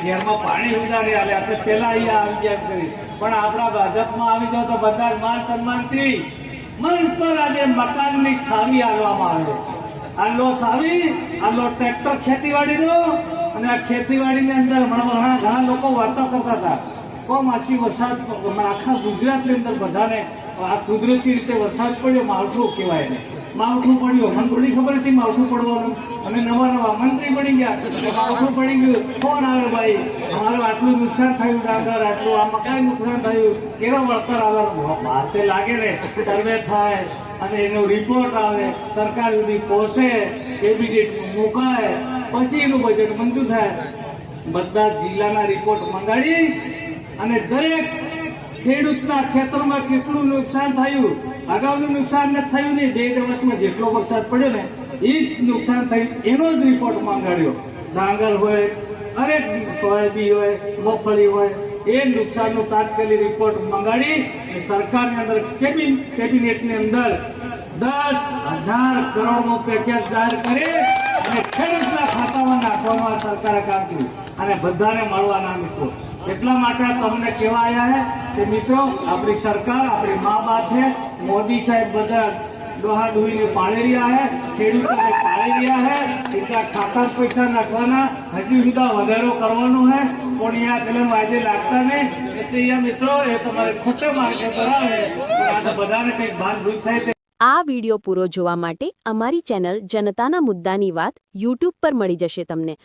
ઘેરમાં પાણી સુધા નહીં હાલે. આપણે પેલા અહીંયા આવી ગયા કરી, પણ આપણા ભાજપમાં આવી જાવ તો બધા માન સન્માનથી મન પર આજે મકાનની છાવી આલવામાં આવે. આ લો છાવી, આ લો ટ્રેક્ટર ખેતીવાડીનો, અને આ ખેતીવાડીની અંદર ઘણા લોકો વાર્તા કરતા હતા કમોસમી વરસાદ આખા ગુજરાતની અંદર બધાને આ કુદરતી રીતે વરસાદ પડ્યો, માવઠું કહેવાય ને, માવઠું પડ્યું. મને થોડી ખબર હતી માવઠું પડવાનું. અમે નવા મંત્રી બની ગયા, માવઠું પડી ગયું. ફોન આવે, ભાઈ અમારું આટલું નુકસાન થયું, ડાંગર આટલું, આ મકાન નુકસાન થયું, કેવા વળતર આવે? હાથે લાગે ને, સર્વે થાય અને એનો રિપોર્ટ આવે, સરકાર સુધી પહોંચે, કેબિનેટ મુકાય, પછી એનું બજેટ મંજૂર થાય. બધા જિલ્લાના રિપોર્ટ મંગાડી અને દરેક ખેડૂતના ખેતરમાં કેટલું નુકસાન થયું, અગાઉનું નુકસાન ને થયું નહીં, 2 દિવસમાં જેટલો વરસાદ પડ્યો ને એ જ નુકસાન થયું, એનો જ રિપોર્ટ માંગાડ્યો. ડાંગર હોય, દરેક સોયાબીન હોય, મગફળી હોય, એ નુકસાનનો તાત્કાલિક રિપોર્ટ મંગાડી સરકારની અંદર કેબિનેટની અંદર 10,000 કરોડનો પેકેજ જાહેર કરી અને ખેડૂતના ખાતામાં નાખવામાં સરકારે કામ કર્યું અને બધાને મળવાના મિત્રો. એટલા માટે તમને કહેવા આવ્યા છે કે મિત્રો, આપણી સરકાર, આપણી મા બાપ છે, મોદી સાહેબ બધા ડોહા ડોહીને પાડી રહ્યા છે, ખેડૂતોને પાડી રહ્યા છે. એટલા ખાતા પૈસા નાખવાના, હજી સુધા વધારો કરવાનો છે, પણ અહીંયા પેલા વાજે લાગતા નહીં. એટલે અહીંયા મિત્રો એ તમારે ખોટે માર્ગે કરાવે, પણ આ બધાને કંઈક ભાન થાય. આ વિડિયો પૂરો જોવા માટે અમારી ચેનલ જનતાના મુદ્દાની વાત YouTube પર મળી જશે તમને.